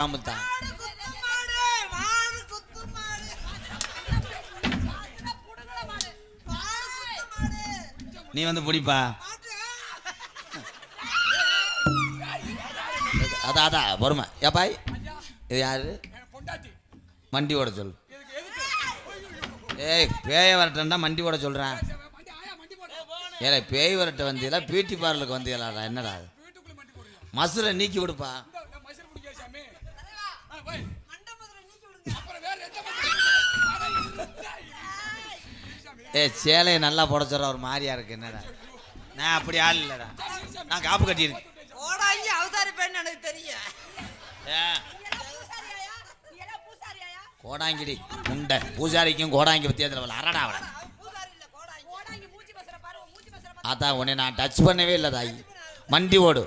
ஆமாத்தான். நீ வந்து பிடிப்பா. அதான் பொறுமை. ஏப்பாய் இது யாரு? மண்டி ஓட சொல். ஏய் பேய வரட்டா மண்டி ஓட சொல்கிறேன். ஏல பேய் வரட்ட வந்தீங்களா பியூட்டி பார்லருக்கு வந்தீங்களாடா? என்னடா மசுரை நீக்கி விடுப்பா. ஏ சேலையை நல்லா போட சொல்ற ஒரு மாதிரியா இருக்கு. என்னடா நான் அப்படி ஆள் இல்லடா. நான் காப்பு கட்டியிருக்கேன். கோடாங்கிடி உண்டை பூசாரிக்கும் கோடாங்கி வித்தியாசத்தில் அரடா அவளை. அதான் உன்னை நான் டச் பண்ணவே இல்லை தாய். மண்டி ஓடு.